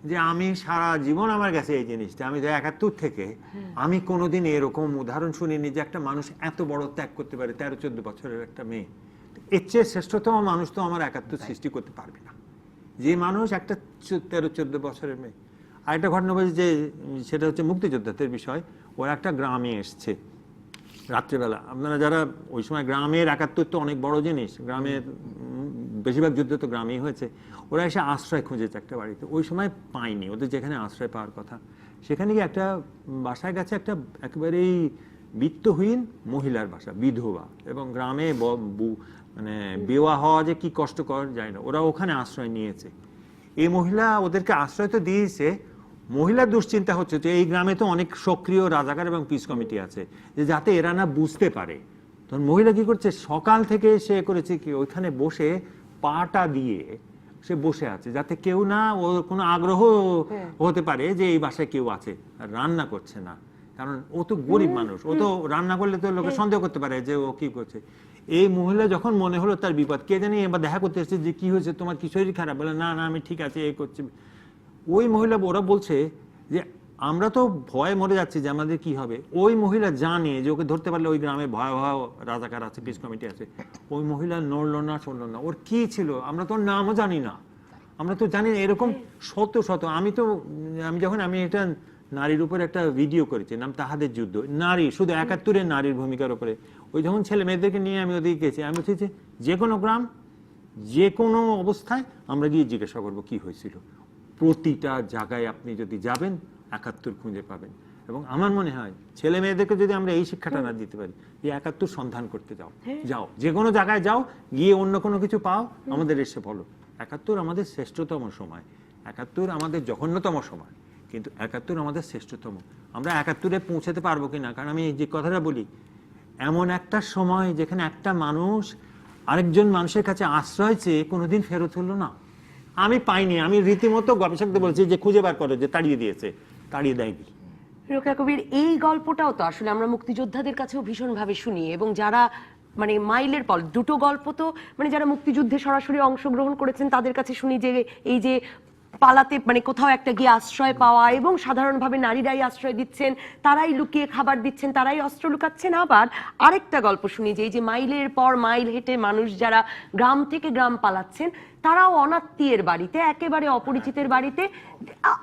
যে আমি সারা জীবন আমার কাছে এই জিনিসটা, আমি ৭১ থেকে আমি কোনোদিন এরকম উদাহরণ শুনিনি যে একটা মানুষ এত বড় ত্যাগ করতে পারে। ১৩-১৪ বছরের একটা মেয়ে, এর চেয়ে শ্রেষ্ঠতম মানুষ তো আমার ৭১ সৃষ্টি করতে পারবে না, যে মানুষ একটা ১৩-১৪ বছরের মেয়ে। আর একটা ঘটনা বলছে যে সেটা হচ্ছে মুক্তিযোদ্ধাদের বিষয়। ওরা একটা গ্রামে এসছে রাত্রিবেলা। আপনারা যারা ওই সময় গ্রামের ৭১ তো অনেক বড় জিনিস, গ্রামের বেশিরভাগ যুদ্ধ তো গ্রামেই হয়েছে। ওরা এসে আশ্রয় খুঁজেছে একটা বাড়িতে, ওই সময় পায়নি, ওদের যেখানে আশ্রয় পাওয়ার কথা সেখানে গিয়ে একটা বাসায় গেছে, একটা একেবারেই বিত্তহীন মহিলার বাসা, বিধবা। এবং গ্রামে মানে বেওয়া হওয়া যে কি কষ্টকর যায় না, ওরা ওখানে আশ্রয় নিয়েছে। এই মহিলা ওদেরকে আশ্রয় তো দিয়েছে, মহিলার দুশ্চিন্তা হচ্ছে যে এই গ্রামে তো অনেক সক্রিয় রাজাকার এবং পিস কমিটি আছে, যে যাতে এরা না বুঝতে পারে। তখন মহিলা কি করছে, সকাল থেকে সে করেছে কি ওইখানে বসে পাটা দিয়ে সে বসে আছে, যাতে কেউ না ওর কোনো আগ্রহ হতে পারে যে এই বাসায় কেউ আছে। আর রান্না করছে না, কারণ ও তো গরিব মানুষ, ও তো রান্না করলে তো লোকে সন্দেহ করতে পারে যে ও কি করছে। এই মহিলা যখন মনে হলো তার বিপদ, কে জানি এবার দেখা করতে এসেছে যে কি হয়েছে, তোমার কি শরীর খারাপ? বলে না না আমি ঠিক আছে, এই করছি। ওই মহিলা, ওরা বলছে যে আমরা তো ভয়ে মরে যাচ্ছি যে আমাদের কি হবে। ওই মহিলা জানে যে ওকে ধরতে পারলে ওই গ্রামে ভয়াবহ রাজাকার আছে, পিস কমিটি আছে। ওই মহিলা নড়লো না, চললো না। ওর কি ছিল আমরা তো নামও জানি না, আমরা তো জানি না। এরকম শত শত, আমি যখন আমি এটা নারীর উপর একটা ভিডিও করেছি, নাম তাহাদের যুদ্ধ, নারী শুধু ৭১-এর নারীর ভূমিকার উপরে। ওই যখন ছেলে মেয়েদেরকে নিয়ে আমি ওদিকে গেছি, আমি বলছি যে যে কোনো গ্রাম যে কোনো অবস্থায় আমরা গিয়ে জিজ্ঞাসা করবো কি হয়েছিল। প্রতিটা জায়গায় আপনি যদি যাবেন ৭১ খুঁজে পাবেন। এবং আমার মনে হয় ছেলে মেয়েদেরকে যদি আমরা এই শিক্ষাটা না দিতে পারি যে ৭১ সন্ধান করতে যাও, যে কোনো জায়গায় যাও, গিয়ে অন্য কোনো কিছু পাও, আমাদের এসে বলো। ৭১ আমাদের শ্রেষ্ঠতম সময়, ৭১ আমাদের জঘন্যতম সময়, কিন্তু ৭১ আমাদের শ্রেষ্ঠতম। আমরা ৭১-এ পৌঁছাতে পারবো কিনা, কারণ আমি যে কথাটা বলি, এমন একটা সময় যেখানে একটা মানুষ আরেকজন মানুষের কাছে আশ্রয় চেয়ে কোনোদিন ফেরত হলো না। আমি পাইনি, আমি রীতিমতো গবেষকদের বলছি যে খুঁজে বার করো যে তাড়িয়ে দিয়েছে, তাড়িয়ে দেয়নি। রোকেয়া কবির, এই গল্পটাও তো আসলে আমরা মুক্তিযোদ্ধাদের কাছেও ভীষণভাবে শুনি, এবং যারা মানে মাইলের পর দুটো গল্প তো মানে যারা মুক্তিযুদ্ধে সরাসরি অংশগ্রহণ করেছেন তাদের কাছে শুনি যে এই যে পালাতে মানে কোথাও একটা গিয়ে আশ্রয় পাওয়া, এবং সাধারণভাবে নারীরাই আশ্রয় দিচ্ছেন, তারাই লুকিয়ে খাবার দিচ্ছেন, তারাই অস্ত্র লুকাচ্ছেন। আবার আরেকটা গল্প শুনি যে এই যে মাইলের পর মাইল হেঁটে মানুষ যারা গ্রাম থেকে গ্রাম পালাচ্ছেন, তারাও অনাত্মীয়ের বাড়িতে, একেবারে অপরিচিতের বাড়িতে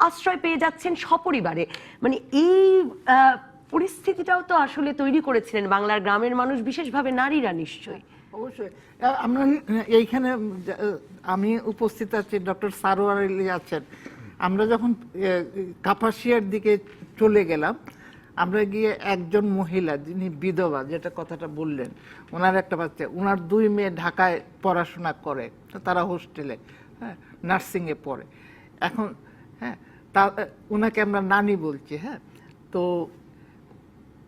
আশ্রয় পেয়ে যাচ্ছেন সপরিবারে। মানে এই পরিস্থিতিটাও তো আসলে তৈরি করেছিলেন বাংলার গ্রামের মানুষ, বিশেষভাবে নারীরা নিশ্চয়ই। অবশ্যই আমরা এইখানে আমি উপস্থিত আছি, ডক্টর সারোয়ার আলী আছেন। আমরা যখন কাপাসিয়ার দিকে চলে গেলাম, আমরা গিয়ে একজন মহিলা যিনি বিধবা, যেটা কথাটা বললেন, ওনার একটা বাচ্চা, ওনার 2 মেয়ে ঢাকায় পড়াশোনা করে, তারা হোস্টেলে, হ্যাঁ, নার্সিংয়ে পড়ে এখন, হ্যাঁ, তা ওনাকে আমরা নানি বলছি। হ্যাঁ, তো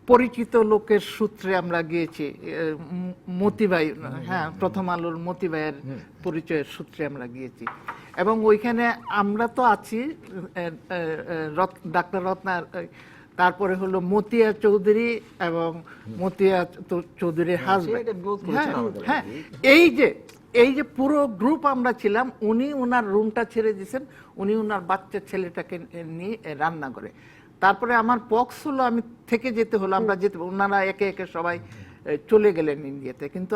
পরিচিত লোকের সূত্রে আমরা গিয়েছি, মতিবাই, হ্যাঁ, প্রথম আলোর মতিবাইয়ের পরিচয়ের সূত্রে আমরা গিয়েছি, এবং ওইখানে আমরা তো আছি, ডাক্তার রত্না, তারপরে হলো মতিয়া চৌধুরী এবং মতিয়া চৌধুরীর হাজবেন্ড। হ্যাঁ, এই যে পুরো গ্রুপ আমরা ছিলাম, উনি ওনার রুমটা ছেড়ে দিয়েছেন, উনি ওনার বাচ্চা ছেলেটাকে নিয়ে রান্না করে। তারপরে আমার পক্স হলো, আমি থেকে যেতে হলো, আমরা যেতে, ওনারা একে একে সবাই চলে গেলেন ইন্ডিয়াতে, কিন্তু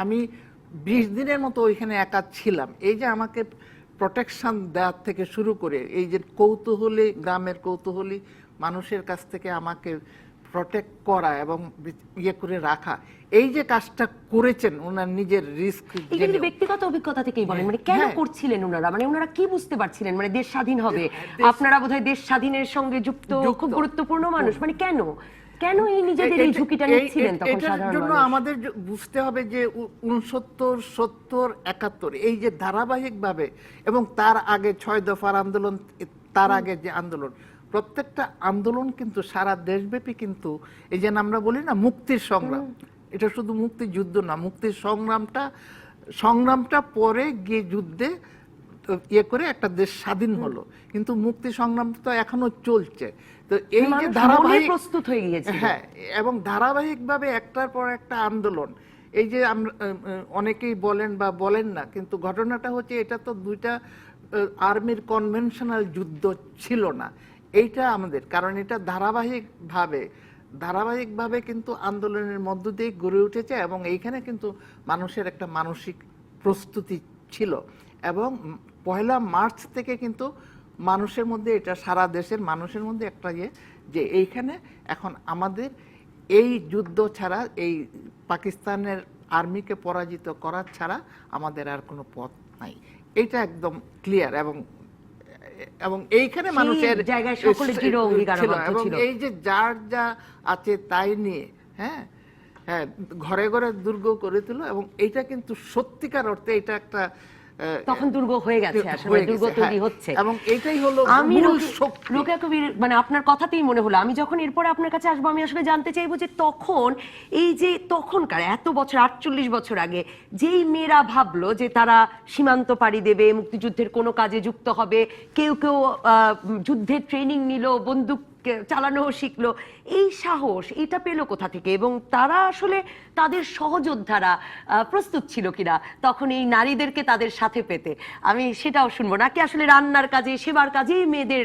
আমি 20 দিনের মতো ওইখানে একা ছিলাম। এই যে আমাকে প্রোটেকশন দেওয়ার থেকে শুরু করে, এই যে কৌতূহলী, গ্রামের কৌতূহলী মানুষের কাছ থেকে আমাকে প্রোটেক্ট করা এবং ইয়ে করে রাখা, এই যে কাজটা করেছেন ওনার নিজের রিস্ক। এটা ব্যক্তিগত অভিজ্ঞতা থেকেই বলেন, মানে কেন করছিলেন ওনারা, মানে ওনারা কি বুঝতে পারছিলেন, মানে দেশ স্বাধীন হবে, আপনারা বোধহয় দেশ স্বাধীনের সঙ্গে যুক্ত খুব গুরুত্বপূর্ণ মানুষ, মানে কেন এই নিজেদের এই ঝুঁকিটা নিচ্ছিলেন তখন সাধারণ জন্য মানুষ? আমাদের বুঝতে হবে যে 69, 70, 71 এই যে ধারাবাহিকভাবে, এবং তার আগে 6 দফার আন্দোলন, তার আগে যে আন্দোলন, প্রত্যেকটা আন্দোলন কিন্তু সারা দেশব্যাপী, কিন্তু এই যে আমরা বলি না মুক্তির সংগ্রাম, এটা শুধু মুক্তিযুদ্ধ না, মুক্তির সংগ্রামটা পরে গিয়ে যুদ্ধে ইয়ে করে একটা দেশ স্বাধীন হলো, কিন্তু মুক্তি সংগ্রাম তো এখনো চলছে। তো এই যে ধারাবাহিক প্রস্তুত হয়ে গিয়েছে, হ্যাঁ, এবং ধারাবাহিকভাবে একটার পর একটা আন্দোলন, এই যে আমরা অনেকেই বলেন বা বলেন না, কিন্তু ঘটনাটা হচ্ছে এটা তো 2টা আর্মির কনভেনশনাল যুদ্ধ ছিল না, এইটা আমাদের, কারণ এটা ধারাবাহিকভাবে কিন্তু আন্দোলনের মধ্য দিয়ে গড়ে উঠেছে, এবং এইখানে কিন্তু মানুষের একটা মানসিক প্রস্তুতি ছিল, এবং 1 মার্চ থেকে কিন্তু মানুষের মধ্যে, এটা সারা দেশের মানুষের মধ্যে একটা যে এইখানে এখন আমাদের এই যুদ্ধ ছাড়া, এই পাকিস্তানের আর্মিকে পরাজিত করা ছাড়া আমাদের আর কোনো পথ নাই, এটা একদম ক্লিয়ার। এবং এইখানে মানুষের জায়গায় সকলে দৃঢ় অঙ্গীকারবদ্ধ ছিল, এবং এই যে যার যা আছে তাই নিয়ে, হ্যাঁ, ঘরে ঘরে দুর্গ করে তুলো, এবং এইটা কিন্তু সত্যিকার অর্থে এটা একটা তখন দুর্গ হয়ে গেছে, আসলে দুর্গ তৈরি হচ্ছে, এবং এটাই হলো মূল শক্তি। রোকেয়া কবির, মানে আপনার কথাতেই মনে হলো, আমি যখন এরপরে আপনার কাছে আসবো, আমি আসলে জানতে চাইবো যে তখন এই যে তখনকার এত বছর, 48 বছর আগে যেই মেয়েরা ভাবলো যে তারা সীমান্ত পাড়ি দেবে, মুক্তিযুদ্ধের কোনো কাজে যুক্ত হবে, কেউ যুদ্ধের ট্রেনিং নিল, বন্দুক চালানো শিখলো, এই সাহস এটা পেলো কোথা থেকে, এবং তারা আসলে তাদের সহযোদ্ধারা প্রস্তুত ছিল কিনা তখন এই নারীদেরকে তাদের সাথে পেতে? আমি সেটাও শুনবো, নাকি আসলে রান্নার কাজে, সেবার কাজেই মেয়েদের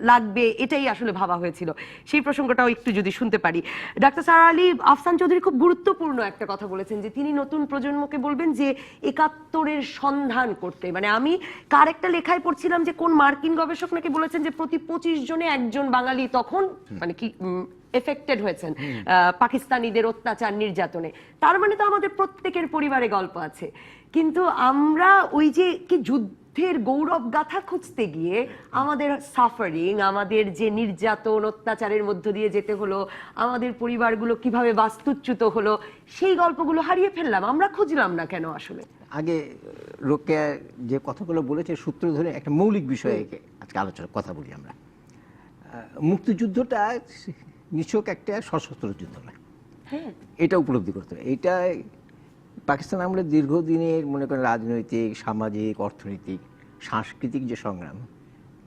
লাগবে, এটাই আসলে ভাবা হয়েছিল, সেই প্রসঙ্গটাও একটু যদি শুনতে পারি। ডাক্তার সারোয়ার আলী, আফসান চৌধুরী খুব গুরুত্বপূর্ণ একটা কথা বলেছেন, যে তিনি নতুন প্রজন্মকে বলবেন যে 71-এর সন্ধান করতে, মানে আমি কার একটা লেখায় পড়ছিলাম যে কোন মার্কিন গবেষক নাকি বলেছেন যে প্রতি 25 জনে একজন বাঙালি তখন মানে কি এফেক্টেড হয়েছেন পাকিস্তানিদের অত্যাচার নির্যাতনে। তার মানে তো আমাদের প্রত্যেকের পরিবারে গল্প আছে, কিন্তু আমরা ওই যে কি যুদ্ধের গৌরব গাথা খুঁজতে গিয়ে আমাদের সাফারিং, আমাদের যে নির্যাতন অত্যাচারের মধ্য দিয়ে যেতে হলো, আমাদের পরিবারগুলো কিভাবে বাস্তুচ্যুত হলো, সেই গল্পগুলো হারিয়ে ফেললাম, আমরা খুঁজলাম না কেন আসলে? আগে রোকেয়া যে কথাগুলো বলেছে সূত্র ধরে একটা মৌলিক বিষয়ে আজকে আলোচনার কথা বলি আমরা। মুক্তিযুদ্ধটা নিছক একটা সশস্ত্র যুদ্ধ না, হ্যাঁ, এটা উপলব্ধি করতে হবে। এটা পাকিস্তান আমলে দীর্ঘদিনের মনে করেন রাজনৈতিক, সামাজিক, অর্থনৈতিক, সাংস্কৃতিক যে সংগ্রাম,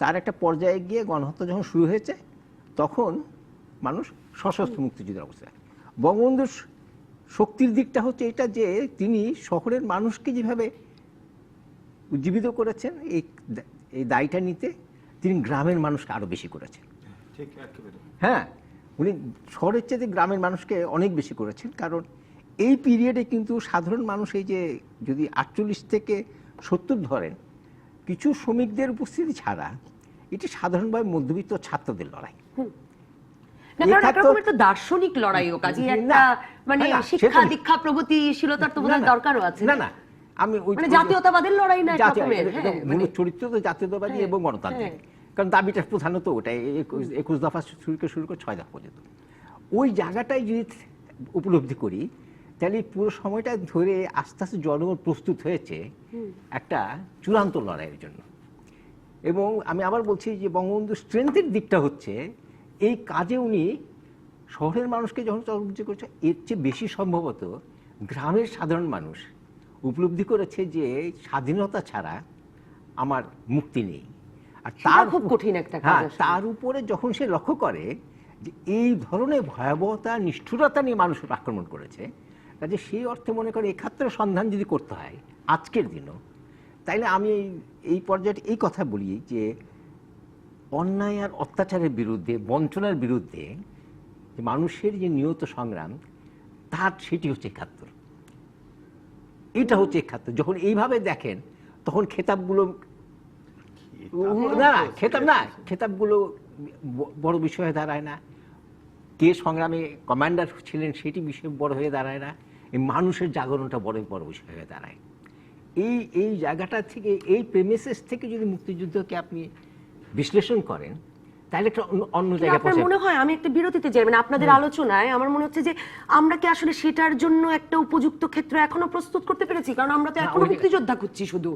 তার একটা পর্যায়ে গিয়ে গণহত্যা যখন শুরু হয়েছে, তখন মানুষ সশস্ত্র মুক্তিযুদ্ধের অবস্থায়। বঙ্গবন্ধুর শক্তির দিকটা হচ্ছে এটা যে তিনি শহরের মানুষকে যেভাবে উজ্জীবিত করেছেন, এই দায়টা নিতে তিনি গ্রামের মানুষকে আরো বেশি করেছেন। হ্যাঁ, উনি শহরের চেয়ে গ্রামের মানুষকে অনেক বেশি করেছেন, কারণ এই পিরিয়ডে কিন্তু সাধারণ মানুষ, এই যে যদি 48 থেকে 70 ধরেন, কিছু শ্রমিকদের উপস্থিতি ছাড়া এটি সাধারণভাবে মধ্যবিত্ত ছাত্রদের লড়াই। না, কারণ একটা রকমের তো দার্শনিক লড়াইও কাজে একটা মানে শিক্ষা দীক্ষা প্রগতিশীলতার তো বোধহয় দরকারও আছে। না না, আমি ওই মানে জাতীয়তাবাদের লড়াই না, একটা রকমের মূল চরিত্র তো জাতীয়তাবাদী এবং গণতান্ত্রিক, কারণ দাবিটা প্রধানত ওটাই 21 দফা শুরু করে 6 দফা পর্যন্ত। ওই জায়গাটাই যদি উপলব্ধি করি তাহলে পুরো সময়টা ধরে আস্তে আস্তে জনগণ প্রস্তুত হয়েছে একটা চূড়ান্ত লড়াইয়ের জন্য। এবং আমি আবার বলছি যে বঙ্গবন্ধুর স্ট্রেংথের দিকটা হচ্ছে এই কাজে উনি শহরের মানুষকে যখন উপলব্ধি করেছে, এর চেয়ে বেশি সম্ভবত গ্রামের সাধারণ মানুষ উপলব্ধি করেছে যে স্বাধীনতা ছাড়া আমার মুক্তি নেই। আর তার খুব কঠিন একটা কাজ। তার উপরে যখন সে লক্ষ্য করে যে এই ধরনের ভয়াবহতা নিষ্ঠুরতা নিয়ে মানুষ আক্রমণ করেছে, কাজে সেই অর্থে মনে করে ৭১ সন্ধান যদি করতে হয় আজকের দিনও, তাইলে আমি এই পর্যায়ে এই কথা বলি যে অন্যায় আর অত্যাচারের বিরুদ্ধে, বঞ্চনার বিরুদ্ধে যে মানুষের যে নিয়ত সংগ্রাম, তার সেটি হচ্ছে ৭১। এটা হচ্ছে ৭১। যখন এইভাবে দেখেন তখন খেতাবগুলো খেতাবগুলো বড় বিষয় হয়ে দাঁড়ায় না, কে সংগ্রামে কমান্ডার ছিলেন সেটি বিষয় বড় হয়ে দাঁড়ায় না, এই মানুষের জাগরণটা বড় বিষয় হয়ে দাঁড়ায়। এই জায়গাটা থেকে, এই প্রেমিসেস থেকে যদি মুক্তিযুদ্ধকে আপনি বিশ্লেষণ করেন তাহলে একটা অন্য জায়গায় আপনার মনে হয়, আমি একটা বিরতিতে যাই, মানে আপনাদের আলোচনায় আমার মনে হচ্ছে যে আমরা কি আসলে সেটার জন্য একটা উপযুক্ত ক্ষেত্র এখনো প্রস্তুত করতে পেরেছি? কারণ আমরা তো এখনো মুক্তিযোদ্ধা খুঁজছি শুধু,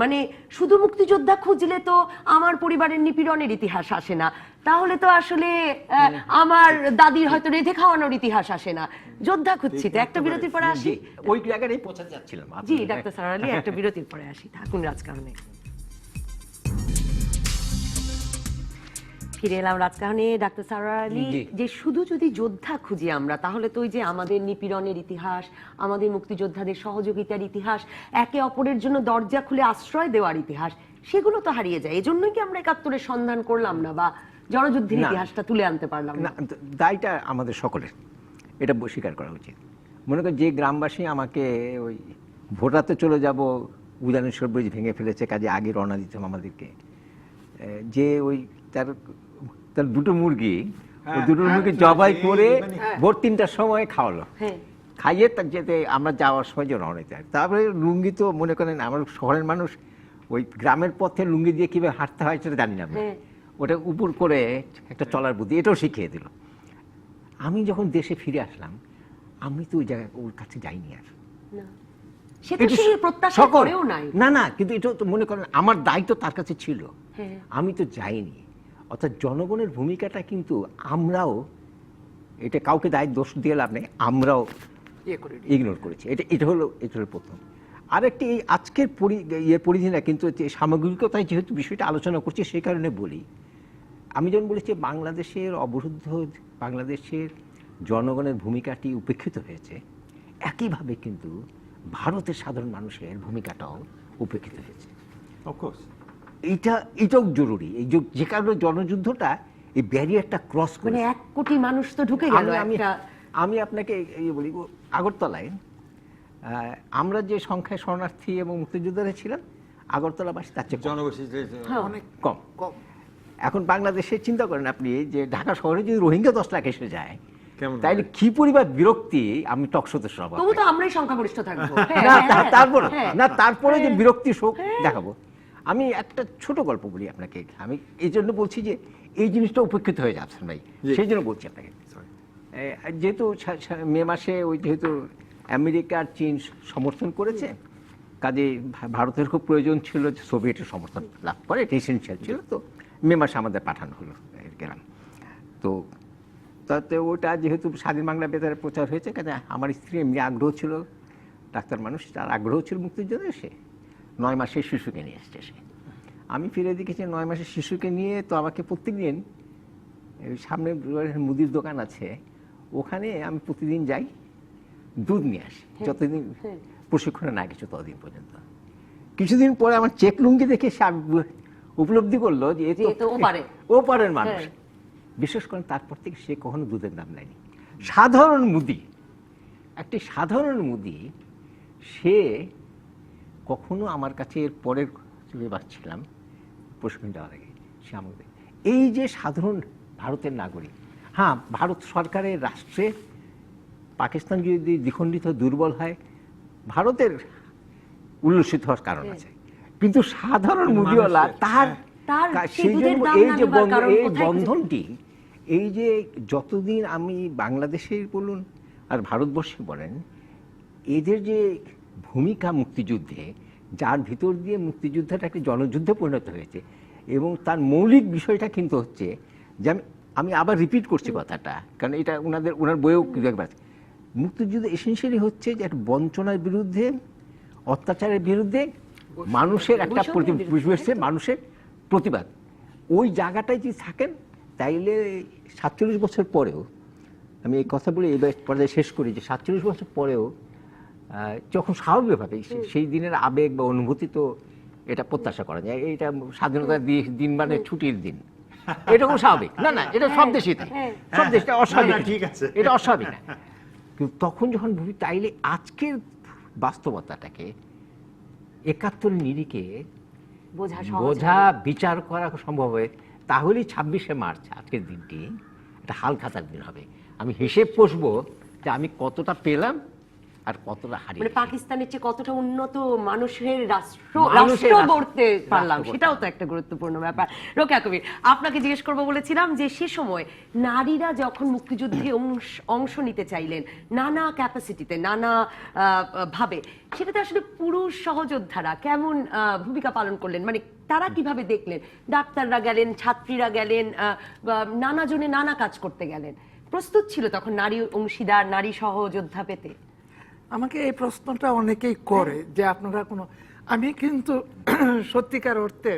মানে শুধু মুক্তিযোদ্ধা খুঁজলে তো আমার পরিবারের নিপীড়নের ইতিহাস আসে না, তাহলে তো আসলে আমার দাদির হয়তো রেঁধে খাওয়ানোর ইতিহাস আসে না, যোদ্ধা খুঁজছি তো। একটা বিরতির পরে আসি, ওই জায়গাটাই পৌঁছাতে যাচ্ছিলাম। জি ডাক্তার সারা আলী, একটা বিরতির পরে আসি, থাকুন রাজকাহনে। ফিরে এলাম রাজকাহনে। ডাক্তার সারা আলী, যে শুধু যদি যোদ্ধা খুঁজি আমরা, তাহলে তো ওই যে আমাদের নিপীড়নের ইতিহাস, আমাদের মুক্তিযোদ্ধাদের সহযোগিতার ইতিহাস, একে অপরের জন্য দরজা খুলে আশ্রয় দেওয়ার ইতিহাস, সেগুলো তো হারিয়ে যায়। এজন্যই কি আমরা ৭১-এর সন্ধান করলাম না বা জনযুদ্ধের ইতিহাসটা তুলে আনতে পারলাম না? দায়টা আমাদের সকলের, এটা স্বীকার করা উচিত। মনে করেন যে গ্রামবাসী আমাকে ওই ভোটাতে চলে যাব, উদানেশ্বর ব্রিজ ভেঙে ফেলেছে, কাজে আগে রওনা দিতাম আমাদেরকে, যে ওই তার দুটো মুরগি জবাই করে ভোর ৩টার সময় খাওয়ালো, খাইয়ে তার যেতে আমরা যাওয়ার সময় যে রওনা দিতে। তারপরে লুঙ্গি তো মনে করেন আমার শহরের মানুষ ওই গ্রামের পথে লুঙ্গি দিয়ে কিভাবে হাঁটতে হয় সেটা জানি না, ওটা উপর করে একটা চলার বুদ্ধি, এটাও শিখিয়ে দিল। আমি যখন দেশে ফিরে আসলাম, আমি তো ওই জায়গায় ওর কাছে যাইনি আর, না, কিন্তু এটা তো মনে করেন আমার দায়িত্ব তার কাছে ছিল, আমি তো যাইনি। অর্থাৎ জনগণের ভূমিকাটা কিন্তু আমরাও, এটা কাউকে দায় দোষ দিয়ে লাভ নেই, আমরাও ইগনোর করেছি। এটা হলো প্রথম। আরেকটি এই আজকের পরিধি না, কিন্তু সামগ্রিকতায় যেহেতু বিষয়টা আলোচনা করছি সেই কারণে বলি, আমি যেমন বলেছি বাংলাদেশের অবরুদ্ধ, বাংলাদেশের জনগণের ভূমিকাটি উপেক্ষিত হয়েছে, একইভাবে কিন্তু ভারতের সাধারণ মানুষের ভূমিকাটাও উপেক্ষিত হয়েছে। এটাও জরুরি, এই যে কারণে জনযুদ্ধটা এই ব্যারিয়ারটা ক্রস করে, মানে ১ কোটি মানুষ তো ঢুকে গেল। আমি আপনাকে বলি, আগরতলায় আমরা যে সংখ্যায় শরণার্থী এবং মুক্তিযোদ্ধারা ছিলাম, আগরতলাবাসী তার চেয়ে অনেক কম। এখন বাংলাদেশে চিন্তা করেন আপনি, যে ঢাকা শহরে যদি রোহিঙ্গা 10 লাখ এসে যায়, তাইলে কি পরিবার বিরক্তি, আমি টকশোতে সব আমরাই সংখ্যাগরিষ্ঠ থাকবো, তারপরে যে বিরক্তি শোক দেখাবো। আমি একটা ছোট গল্প বলি আপনাকে, আমি এই জন্য বলছি যে এই জিনিসটা উপেক্ষিত হয়ে যাচ্ছেন ভাই, সেই জন্য বলছি আপনাকে। যেহেতু মে মাসে ওই যেহেতু আমেরিকার চীন সমর্থন করেছে, কাজে ভারতের খুব প্রয়োজন ছিল যে সোভিয়েটের সমর্থন লাভ করে, এটা এসেনশিয়াল ছিল, তো মে মাসে আমাদের পাঠানো হলো, গেলাম। তো তাতে ওটা যেহেতু স্বাধীন বাংলা বেতারে প্রচার হয়েছে, কাজে আমার স্ত্রী এমনি আগ্রহ ছিল, ডাক্তার মানুষ, তার আগ্রহ ছিল মুক্তিযুদ্ধে, সে 9 মাসের শিশুকে নিয়ে এসছে। সে আমি ফিরে দেখেছি 9 মাসের শিশুকে নিয়ে, তো আমাকে প্রত্যেকদিন সামনে মুদির দোকান আছে, ওখানে আমি প্রতিদিন যাই, দুধ নিয়ে আসি, যতদিন প্রশিক্ষণে না গেছে ততদিন পর্যন্ত। কিছুদিন পরে আমার চেক লুঙ্গি দেখে সে উপলব্ধি করলো যে ও পারেন মানুষ। বিশেষ করে তারপর থেকে সে কখনো দুধের দাম নেয়নি। সাধারণ মুদি, একটি সাধারণ মুদি, সে কখনো আমার কাছে এর পরের বাঁচছিলাম প্রশিক্ষণ দেওয়ার আগে, সে আমাদের এই যে সাধারণ ভারতের নাগরিক, হ্যাঁ, ভারত সরকারের রাষ্ট্রে পাকিস্তান যদি দ্বিখণ্ডিত দুর্বল হয়, ভারতের উল্লসিত হওয়ার কারণ আছে, কিন্তু সাধারণ মুদিওয়ালা তার সেই জন্য এই বন্ধনটি, এই যে যতদিন আমি বাংলাদেশেই বলুন আর ভারতবর্ষে বলেন, এদের যে ভূমিকা মুক্তিযুদ্ধে, যার ভিতর দিয়ে মুক্তিযুদ্ধটা একটা জনযুদ্ধে পরিণত হয়েছে, এবং তার মৌলিক বিষয়টা কিন্তু হচ্ছে যে আমি আবার রিপিট করছি কথাটা, কারণ এটা ওনার বইয়েও একবার, মুক্তিযুদ্ধ এসেন্সিয়ালি হচ্ছে যে একটা বঞ্চনার বিরুদ্ধে, অত্যাচারের বিরুদ্ধে মানুষের একটা মানুষের প্রতিবাদ। ওই জায়গাটায় যদি থাকেন, তাইলে 47 বছর পরেও, আমি এই কথা বলে এই পর্যায়ে শেষ করি, যে 47 বছর পরেও যখন স্বাভাবিকভাবে সেই দিনের আবেগ বা অনুভূতি, তো এটা প্রত্যাশা করা যায়, এটা স্বাধীনতার দিন মানে ছুটির দিন, এটা খুব স্বাভাবিক। না, এটা সব দেশেই তাই, সব দেশ অস্বাভাবিক, ঠিক আছে, এটা অস্বাভাবিক না। কিন্তু তখন যখন ভাবি, তাইলে আজকের বাস্তবতাটাকে 71 নিরিখে বোঝা বিচার করা সম্ভব হয়, তাহলেই 26শে মার্চ আজকের দিনটি একটা হালখাতার দিন হবে। আমি হিসেব কষবো যে আমি কতটা পেলাম আর কতটা হারিয়ে, মানে পাকিস্তানের চেয়ে কতটা উন্নত মানুষের রাষ্ট্র গড়তে পারলাম, সেটাও তো একটা গুরুত্বপূর্ণ ব্যাপার। রোকেয়া কবির, আপনাকে জিজ্ঞেস করবো বলেছিলাম যে সে সময় নারীরা যখন মুক্তিযুদ্ধে অংশ নিতে চাইলেন নানা ক্যাপাসিটিতে, নানা ভাবে, সেটাতে আসলে পুরুষ সহযোদ্ধারা কেমন ভূমিকা পালন করলেন? মানে তারা কিভাবে দেখলেন? ডাক্তাররা গেলেন, ছাত্রীরা গেলেন, নানা জনে নানা কাজ করতে গেলেন। প্রস্তুত ছিল তখন নারী অংশীদার, নারী সহযোদ্ধা পেতে? আমাকে এই প্রশ্নটা অনেকেই করে যে আপনারা কোনো, আমি কিন্তু সত্যিকার অর্থে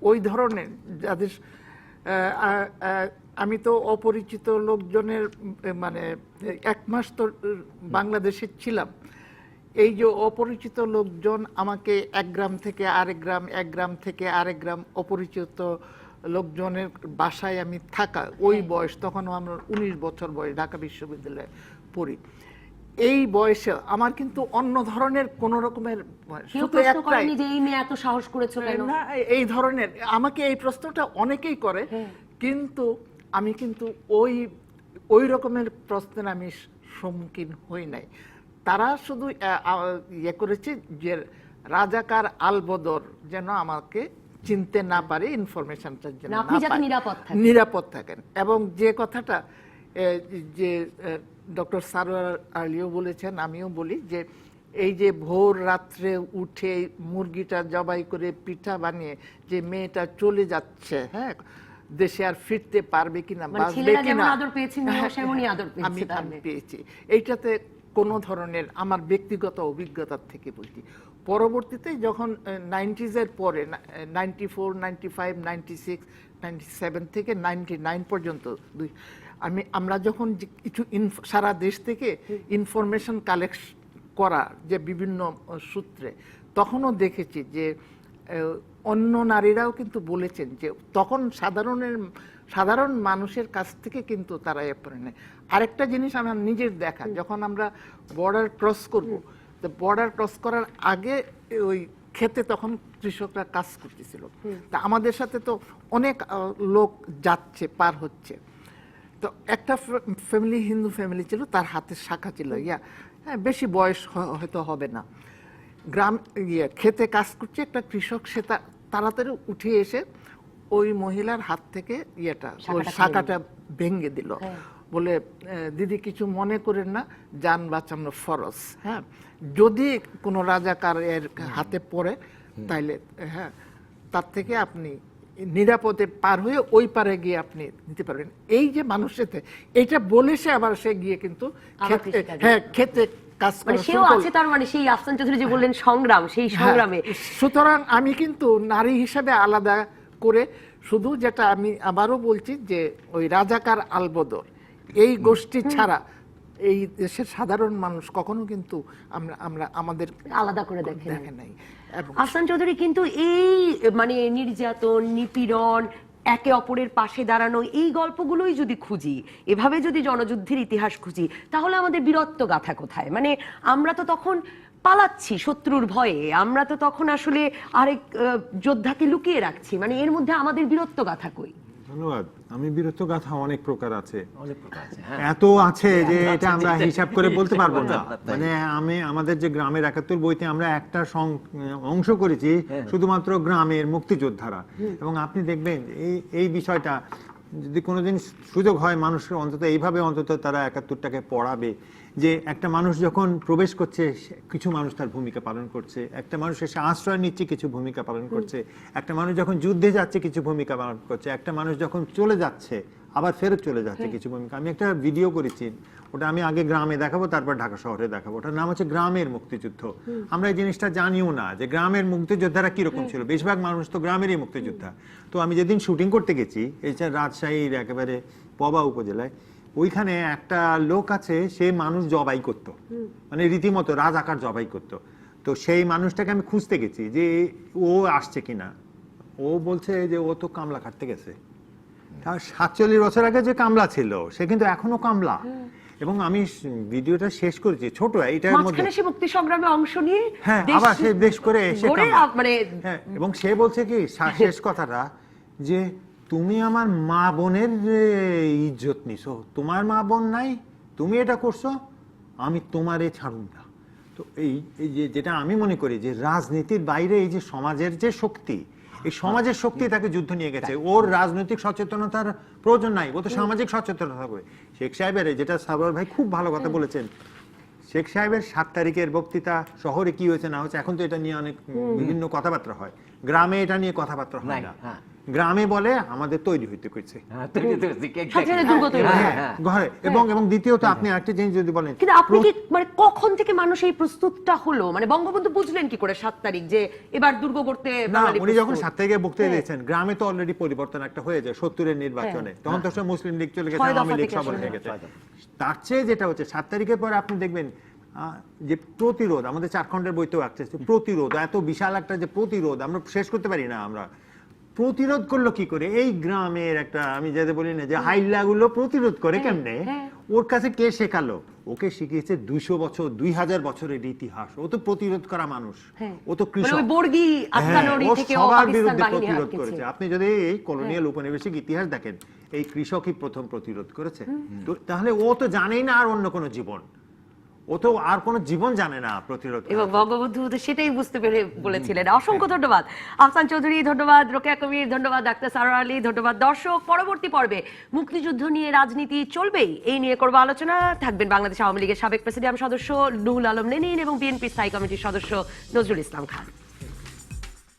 ওই ধরনের যাদের, আমি তো অপরিচিত লোকজনের, মানে 1 মাস তো বাংলাদেশে ছিলাম, এই যে অপরিচিত লোকজন আমাকে এক গ্রাম থেকে আরেক গ্রাম, এক গ্রাম থেকে আরেক গ্রাম, অপরিচিত লোকজনের বাসায় আমি থাকা, ওই বয়স, তখন আমার 19 বছর বয়স, ঢাকা বিশ্ববিদ্যালয়ে পড়ি, এই বয়সে আমার কিন্তু অন্য ধরনের কোন রকমের, এত সাহস করেছো কেন, না এই ধরনের, আমাকে এই প্রশ্নটা অনেকেই করে, কিন্তু আমি কিন্তু ওই রকমের প্রশ্নের আমি সম্মুখীন হই নাই। তারা শুধু ইয়ে করেছে যে রাজাকার আলবদর যেন আমাকে চিনতে না পারে, ইনফরমেশনটার জন্য নিরাপদ থাকেন। এবং যে কথাটা যে ডক্টর সারোয়ার আলীও বলেছেন, আমিও বলি, যে এই যে ভোর রাত্রে উঠে মুরগিটা জবাই করে পিঠা বানিয়ে যে মেয়েটা চলে যাচ্ছে, হ্যাঁ, দেশে আর ফিরতে পারবে কিনা, বাঁচবে কিনা, আমি পেয়েছি। এইটাতে কোনো ধরনের আমার ব্যক্তিগত অভিজ্ঞতার থেকে বলছি। পরবর্তীতে যখন 90s পরে 94, 95, 96, 97 থেকে 99 পর্যন্ত আমরা যখন কিছু সারা দেশ থেকে ইনফরমেশন কালেক্ট করা যে বিভিন্ন সূত্রে, তখনও দেখেছি যে অন্য নারীরাও কিন্তু বলেছেন যে তখন সাধারণ মানুষের কাছ থেকে কিন্তু তারা এ করে নেয়। আরেকটা জিনিস আমার নিজের দেখা, যখন আমরা বর্ডার ক্রস করব, তো বর্ডার ক্রস করার আগে ওই ক্ষেতে তখন কৃষকরা কাজ করতেছিল, তা আমাদের সাথে তো অনেক লোক যাচ্ছে, পার হচ্ছে। তো একটা ফ্যামিলি, হিন্দু ফ্যামিলি ছিল, তার হাতে শাখা ছিল, বেশি বয়স হয়তো হবে না, গ্রাম খেতে কাজ করছে একটা কৃষক, সে তাড়াতাড়ি উঠে এসে ওই মহিলার হাত থেকে শাখাটা ভেঙে দিল, বলে দিদি কিছু মনে করেন না, যান বাঁচানো ফরজ, হ্যাঁ, যদি কোনো রাজাকার এর হাতে পড়ে তাইলে হ্যাঁ তার থেকে আপনি নিরাপদে পার হয়ে ওই পারে গিয়ে আপনি নিতে পারবেন। এই যে মানুষের এইটা বলে সে গিয়ে কিন্তু খেতে কাজ করে, সেও আছে তার মানে সেই আফসান চৌধুরী যে বললেন সংগ্রাম, সেই সংগ্রামে। সুতরাং আমি কিন্তু নারী হিসেবে আলাদা করে, শুধু যেটা আমি আবারও বলছি যে ওই রাজাকার আলবদর এই গোষ্ঠী ছাড়া এই দেশের সাধারণ মানুষ কখনো কিন্তু আমরা আমাদের আলাদা করে দেখে নাই। আফসান চৌধুরী, কিন্তু এই মানে নির্যাতন, নিপীড়ন, একে অপরের পাশে দাঁড়ানো, এই গল্পগুলোই যদি খুঁজি, এভাবে যদি জনযুদ্ধের ইতিহাস খুঁজি, তাহলে আমাদের বীরত্ব গাথা কোথায়? মানে আমরা তো তখন পালাচ্ছি শত্রুর ভয়ে, আমরা তো তখন আসলে আরেক যোদ্ধাকে লুকিয়ে রাখছি, মানে এর মধ্যে আমাদের বীরত্ব গাথা কই? ধন্যবাদ। আমি বীরত্ব গাথা অনেক প্রকার আছে, অনেক প্রকার আছে। হ্যাঁ, এত আছে যে এটা আমরা হিসাব করে বলতে পারবো না। মানে আমাদের যে গ্রামের 71 বইতে আমরা একটা অংশ করেছি শুধুমাত্র গ্রামের মুক্তিযোদ্ধারা, এবং আপনি দেখবেন এই বিষয়টা যদি কোনোদিন সুযোগ হয় মানুষের অন্তত এইভাবে অন্তত তারা 71টাকে পড়াবে, যে একটা মানুষ যখন প্রবেশ করছে কিছু মানুষ তার ভূমিকা পালন করছে, একটা মানুষ এসে আশ্রয় নিচ্ছে কিছু ভূমিকা পালন করছে, একটা মানুষ যখন যুদ্ধে যাচ্ছে কিছু ভূমিকা পালন করছে, একটা মানুষ যখন চলে যাচ্ছে আবার ফেরত চলে যাচ্ছে কিছু ভূমিকা। আমি একটা ভিডিও করেছি, ওটা আমি আগে গ্রামে দেখাবো তারপর ঢাকা শহরে দেখাবো। ওটার নাম হচ্ছে গ্রামের মুক্তিযুদ্ধ। আমরা এই জিনিসটা জানিও না যে গ্রামের মুক্তিযোদ্ধারা কিরকম ছিল, বেশিরভাগ মানুষ তো গ্রামেরই মুক্তিযোদ্ধা। তো আমি যেদিন শুটিং করতে গেছি এই যে রাজশাহীর একেবারে পবা উপজেলায়, ওইখানে একটা লোক আছে, সে মানুষ জবাই করতো, মানে রীতিমতো রাজাকার জবাই করতো। তো সেই মানুষটাকে আমি খুঁজতে গেছি যে ও আসছে কিনা। ও বলছে যে ও তো কামলা খাটতে গেছে। 47 বছর আগে যে কামলা ছিল সে কিন্তু এখনো কামলা। এবং আমি ভিডিওটা শেষ করেছি ছোট এটার মধ্যে, মাঝখানে সে মুক্তি সংগ্রামে অংশ নিয়ে হ্যাঁ আবার সে দেশ করে এসে মানে এবং সে বলছে কি শেষ কথাটা যে তুমি আমার মা বোনের ইজ্জত নিছো, তোমার মা বোন নাই, তুমি এটা করছো, আমি তোমারে ছাড়ুম না। তো এই যে যেটা আমি মনে করি যে রাজনীতির বাইরে এই যে সমাজের যে শক্তি, এই সমাজের শক্তি তাকে যুদ্ধ নিয়ে গেছে। ওর রাজনৈতিক সচেতনতার প্রয়োজন নাই, ও তো সামাজিক সচেতনতা করে। শেখ সাহেবের যেটা সারোয়ার ভাই খুব ভালো কথা বলেছেন, শেখ সাহেবের 7 তারিখের বক্তৃতা শহরে কি হয়েছে না হয়েছে এখন তো এটা নিয়ে অনেক বিভিন্ন কথাবার্তা হয়, গ্রামে এটা নিয়ে কথাবার্তা হয় না। গ্রামে বলে আমাদের তৈরি হইতে কইছে ঘরে। এবং দ্বিতীয়ত আপনি একটা জিনিস যদি বলেন, কিন্তু আপনি কি মানে কখন থেকে মানুষ এই প্রস্তুতটা হলো, মানে বঙ্গবন্ধু বুঝলেন কি করে 7 তারিখ যে এবার দুর্গ করতে না? উনি যখন 7 তারিখে বক্তৃতা দিয়েছেন গ্রামে তো অলরেডি পরিবর্তন একটা হয়ে যায় 70-এর নির্বাচনে, তখন তো সব মুসলিম লীগ চলে গেছে, আওয়ামী লীগ সবল হয়ে গেছে। তার চেয়ে যেটা হচ্ছে 7 তারিখের পরে আপনি দেখবেন যে প্রতিরোধ, আমাদের 4 খণ্ডের বইতেও আছে প্রতিরোধ, এত বিশাল একটা যে প্রতিরোধ আমরা শেষ করতে পারি না। আমরা প্রতিরোধ করলো কি করে? এই গ্রামের একটা আমি যাতে বলি না যে হাইল্লা গুলো প্রতিরোধ করে কেমনে, ওর কাছে কে শেখালো? ওকে শিখিয়েছে 200 বছর 2000 বছরের ইতিহাস। ও তো প্রতিরোধ করা মানুষ, ও তো কৃষক, সবার বিরুদ্ধে প্রতিরোধ করেছে। আপনি যদি এই কলোনিয়াল উপনিবেশিক ইতিহাস দেখেন, এই কৃষকই প্রথম প্রতিরোধ করেছে। তো তাহলে ও তো জানেই না আর অন্য কোনো জীবন, ও তো আর কোনো জীবন জানে না প্রতিরোধ। এবং বঙ্গবন্ধু সেটাই বুঝতে পেরে বলেছিলেন। অসংখ্য ধন্যবাদ আহসান চৌধুরী, ধন্যবাদ রোকেয়া কবির, ধন্যবাদ ডাক্তার সারোয়ার আলী, ধন্যবাদ দর্শক। পরবর্তী পর্বে মুক্তিযুদ্ধ নিয়ে রাজনীতি চলবেই, এই নিয়ে করবো আলোচনা। থাকবেন বাংলাদেশ আওয়ামী লীগের সাবেক প্রেসিডিয়াম সদস্য রুহুল আলম লেনিন এবং বিএনপি স্থায়ী কমিটির সদস্য নজরুল ইসলাম খান।